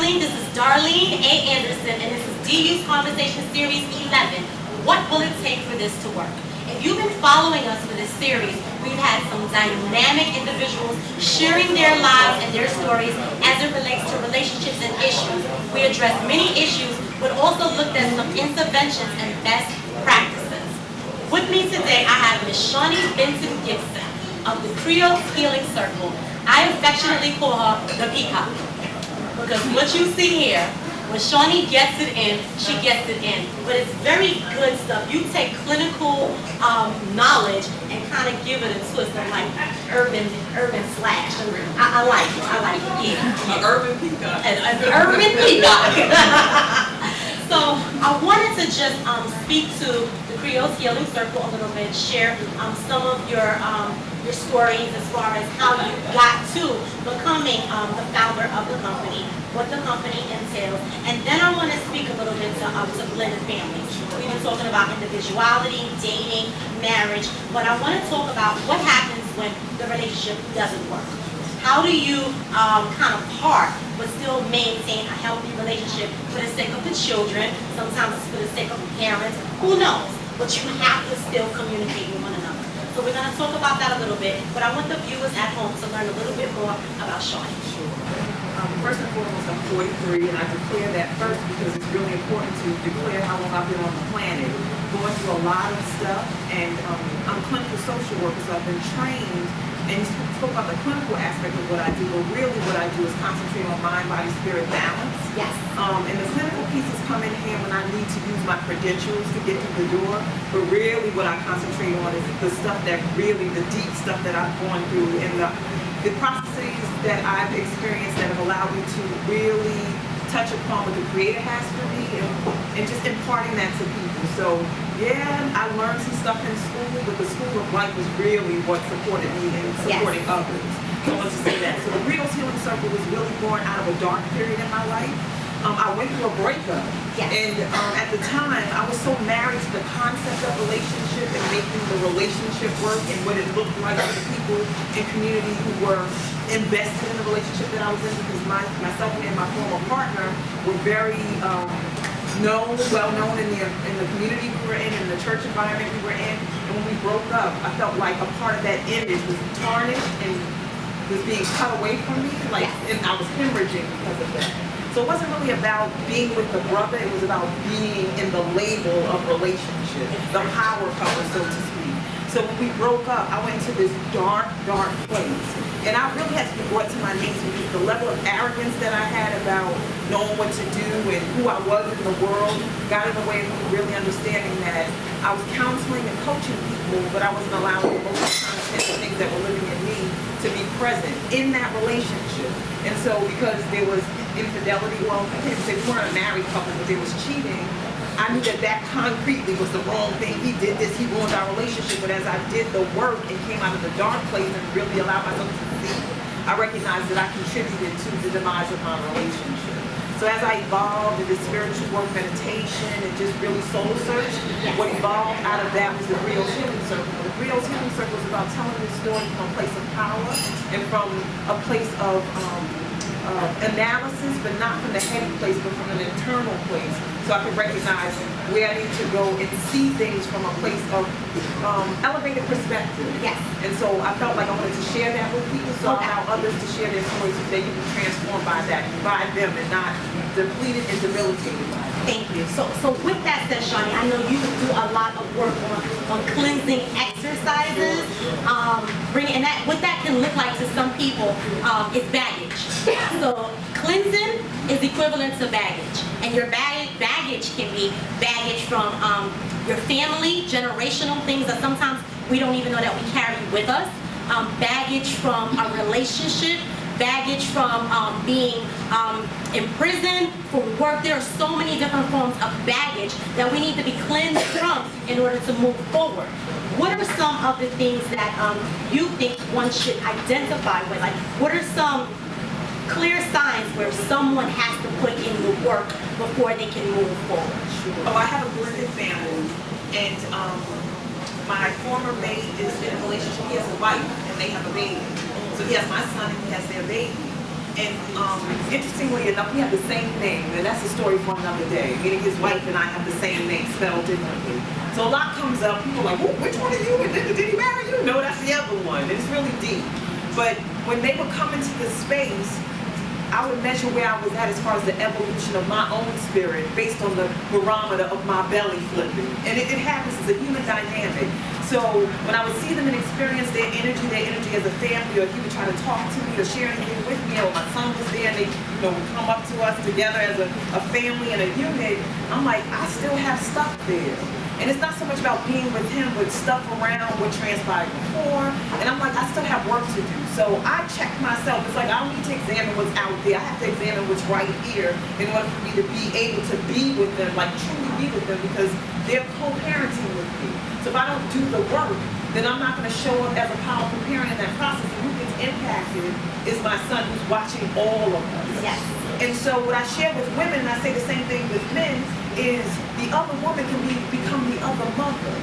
Darlene. This is Darlene A. Anderson, and this is DU's Conversation Series 11. What will it take for this to work? If you've been following us for this series, we've had some dynamic individuals sharing their lives and their stories as it relates to relationships and issues. We addressed many issues, but also looked at some interventions and best practices. With me today, I have Ms. Shawnee Benton Gibson of the Griot Healing Circle. I affectionately call her the Peacock, because what you see here, when Shawnee gets it in, she gets it in. But it's very good stuff. You take clinical knowledge and kind of give it a twist of like urban slash. I like it, yeah. An urban peacock. An urban peacock. So I wanted to just speak to the Griot Healing Circle a little bit, share some of your stories as far as how you got to becoming the founder of the company, what the company entails, and then I want to speak a little bit to blended families. We've been talking about individuality, dating, marriage, but I want to talk about what happens when the relationship doesn't work. How do you kind of part but still maintain a healthy relationship for the sake of the children? Sometimes it's for the sake of the parents. Who knows? But you have to still communicate with one another. So we're going to talk about that a little bit, but I want the viewers at home to learn a little bit more about Shawnee. Sure. First and foremost, I'm 43, and I declare that first because it's really important to declare how long I've been on the planet. Going through a lot of stuff, and I'm a clinical social worker, so I've been trained, and you spoke about the clinical aspect of what I do, but really what I do is concentrate on mind, body, spirit balance. Yes. And the clinical pieces come in here when I need to use my credentials to get through the door, but really what I concentrate on is the stuff that really, the deep stuff that I've gone through, and the processes that I've experienced that have allowed me to really touch upon what the Creator has for me, and just imparting that to people. So yeah, I learned some stuff in school, but the school of life was really what supported me and supporting others. So I want to say that. So the Griot Healing Circle was really born out of a dark period in my life. I went through a breakup, and at the time, I was so married to the concept of relationship and making the relationship work and what it looked like for the people in community who were invested in the relationship that I was in, because myself and my former partner were very well known in the community we were in the church environment we were in. And when we broke up, I felt like a part of that image was tarnished and was being cut away from me, and I was hemorrhaging because of that. So it wasn't really about being with the brother, it was about being in the label of relationship, the power couple, so to speak. So when we broke up, I went into this dark place. And I really had to be brought to my knees because the level of arrogance that I had about knowing what to do and who I was in the world got in the way of me really understanding that I was counseling and coaching people, but I wasn't allowing the emotional content and things that were living in me to be present in that relationship. And so because there was infidelity, well, I can't say we weren't a married couple, but there was cheating, I knew that concretely was the wrong thing. He did this, he ruined our relationship. But as I did the work and came out of the dark place and really allowed myself to see, I recognized that I contributed to the demise of my relationship. So as I evolved in this spiritual work, meditation, and just really soul search, what evolved out of that was the Griot Healing Circle. The Griot Healing Circle is about telling the story from a place of power and from a place of analysis, but not from the heady place, but from an internal place. So I can recognize where I need to go and see things from a place of elevated perspective. Yes. And so I felt like I wanted to share that with people, so I allow others to share their stories so they can be transformed by them, and not depleted and debilitated by them. Thank you. So with that said, Shawnee, I know you do a lot of work on cleansing exercises. What that can look like to some people is baggage. So cleansing is equivalent to baggage, and your baggage can be baggage from your family, generational things that sometimes we don't even know that we carry with us. Baggage from a relationship. Baggage from being in prison, for work. There are so many different forms of baggage that we need to be cleansed from in order to move forward. What are some of the things that you think one should identify with? Like, what are some clear signs where someone has to put in the work before they can move forward? Oh, I have a blended family, and my former mate is in a relationship. He has a wife, and they have a baby. So he has my son and he has their baby. And interestingly enough, we have the same name, and that's a story for another day. Meaning his wife and I have the same name spelled differently. So a lot comes up, people are like, oh, which one are you? And did he marry you? No, that's the other one. It's really deep. But when they would come into the space, I would measure where I was at as far as the evolution of my own spirit based on the barometer of my belly flipping. And it happens, it's a human dynamic. So when I would see them and experience their energy as a family, or he would try to talk to me or share anything with me, or my son was there and they would come up to us together as a family and a unit, I'm like, I still have stuff there. And it's not so much about being with him, but stuff around what transpired before. And I'm like, I still have work to do. So I check myself. It's like, I don't need to examine what's out there. I have to examine what's right here in order for me to be able to be with them, like truly be with them, because they're co-parenting with me. So if I don't do the work, then I'm not going to show up as a powerful parent in that process. And who gets impacted is my son, who's watching all of us. Yes. And so what I share with women, and I say the same thing with men, is the other woman can become the other mother.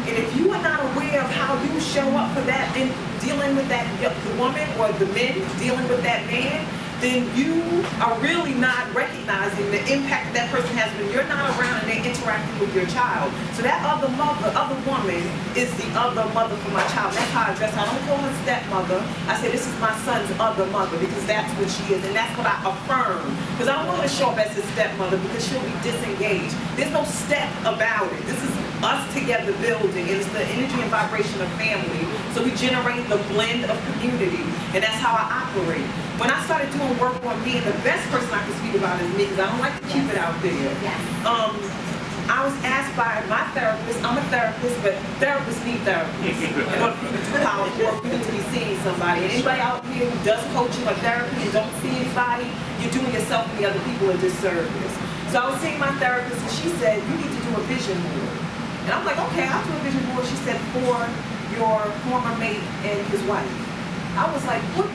And if you are not aware of how you show up for that and dealing with that, the woman or the men dealing with that man, then you are really not recognizing the impact that person has when you're not around and they're interacting with your child. So that other mother, other woman is the other mother for my child. That's how I address her. I don't call her stepmother. I say this is my son's other mother, because that's what she is, and that's what I affirm. Because I don't want her to show up as his stepmother, because she'll be disengaged. There's no step about it. This is us together building, and it's the energy and vibration of family. So we generate the blend of community, and that's how I operate. When I started doing work on me, and the best person I can speak about is me, because I don't like to keep it out there. Yes. I was asked by my therapist, I'm a therapist, but therapists need therapists. In order for you to do powerful work, you need to be seeing somebody. And anybody out here who does coaching or therapy and don't see anybody, you're doing yourself and the other people a disservice. So I was seeing my therapist, and she said, you need to do a vision board. And I'm like, okay, I'll do a vision board. She said, for your former mate and his wife. I was like, what?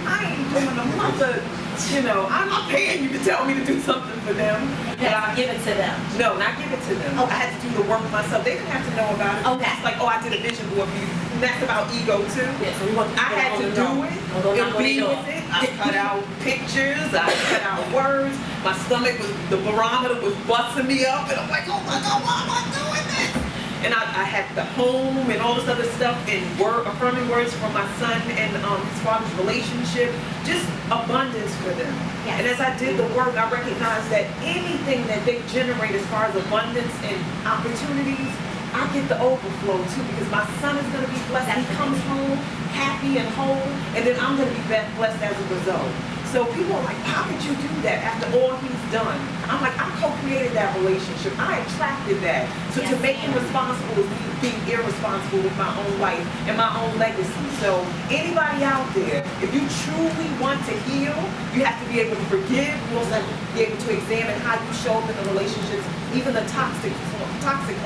I ain't doing a mother. I'm not paying you to tell me to do something for them. And I give it to them. No, not give it to them. Okay. I had to do the work myself. They didn't have to know about it. Okay. It's like, oh, I did a vision board for you. And that's about ego too. Yeah, so we want I had to do it and be with it. I cut out pictures. I cut out words. My stomach the barometer was busting me up, and I'm like, oh my God, why am I doing this? And I had the home and all this other stuff, and affirming words from my son and his father's relationship, just abundance for them. Yes. And as I did the work, I recognized that anything that they generate as far as abundance and opportunities, I get the overflow too, because my son is going to be blessed. He comes home happy and whole, and then I'm going to be blessed as a result. So people are like, how could you do that after all he's done? I'm like, I co-created that relationship. I attracted that. So to make him responsible is me being irresponsible with my own life and my own legacy. So anybody out there, if you truly want to heal, you have to be able to forgive. You also have to be able to examine how you show up in the relationships, even the toxic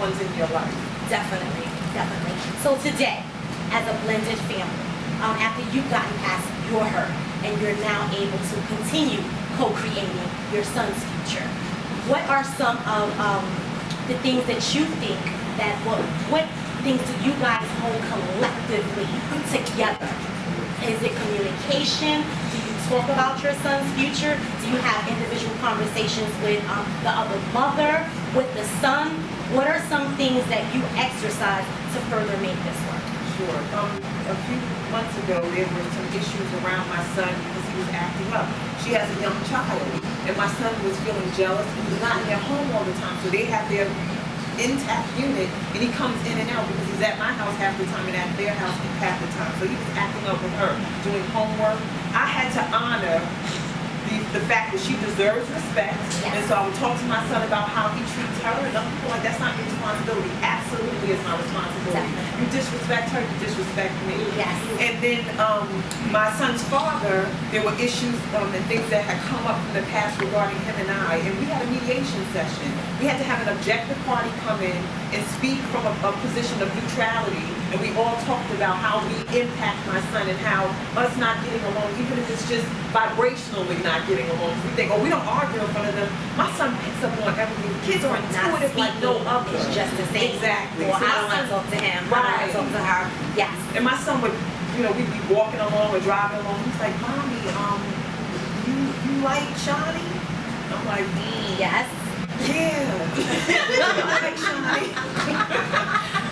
ones in your life. Definitely. So today, as a blended family, after you've gotten past your hurt and you're now able to continue co-creating your son's future, what are some of the things that you think that what things do you guys hold collectively together? Is it communication? Do you talk about your son's future? Do you have individual conversations with the other mother, with the son? What are some things that you exercise to further make this work? Sure. A few months ago, there were some issues around my son because he was acting up. She has a young child, and my son was feeling jealous. He was not in their home all the time, so they have their intact unit, and he comes in and out because he's at my house half the time and at their house half the time. So he was acting up with her, doing homework. I had to honor the fact that she deserves respect, and so I would talk to my son about how he treats her, and other people like, that's not your responsibility. Absolutely is my responsibility. You disrespect her, you disrespect me. Yes. And then my son's father, there were issues and things that had come up in the past regarding him and I, and we had a mediation session. We had to have an objective party come in and speak from a position of neutrality, and we all talked about how we impact my son and how us not getting along, even if it's just vibrationally not getting along. We think, oh, we don't argue in front of them. My son picks up on everything. Kids are intuitive like no other. It's just the same. Exactly. Well, So I my don't want to son- talk to him. Right. I don't want to talk to her. Yes. And my son would, we'd be walking along or driving along. He's like, Mommy, you like Shawnee? I'm like, Yes. yeah. I like Shawnee.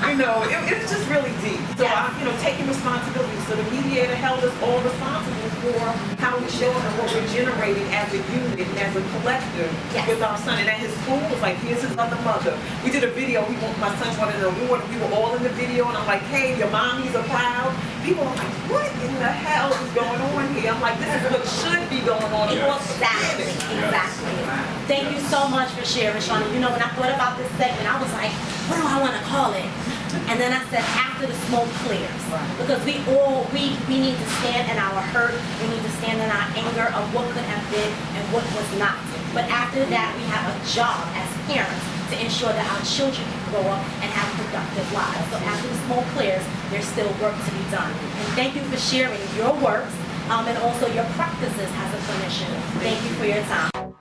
It was just really deep. So Yeah. taking responsibility. So the mediator held us all responsible for how we show and what we're generating as a unit, as a collective Yes. with our son. And at his school, it was like, here's his other mother. We did a video. My son wanted an award. We were all in the video, and I'm like, hey, your mommies are proud. People are like, what in the hell is going on here? I'm like, this is what should be going on. Exactly. Thank you so much for sharing, Shawnee. When I thought about this segment, I was like, what do I want to call it? And then I said, after the smoke clears. Because we need to stand in our hurt, we need to stand in our anger of what could have been and what was not. But after that, we have a job as parents to ensure that our children can grow up and have productive lives. So after the smoke clears, there's still work to be done. And thank you for sharing your works and also your practices as a clinician. Thank you for your time.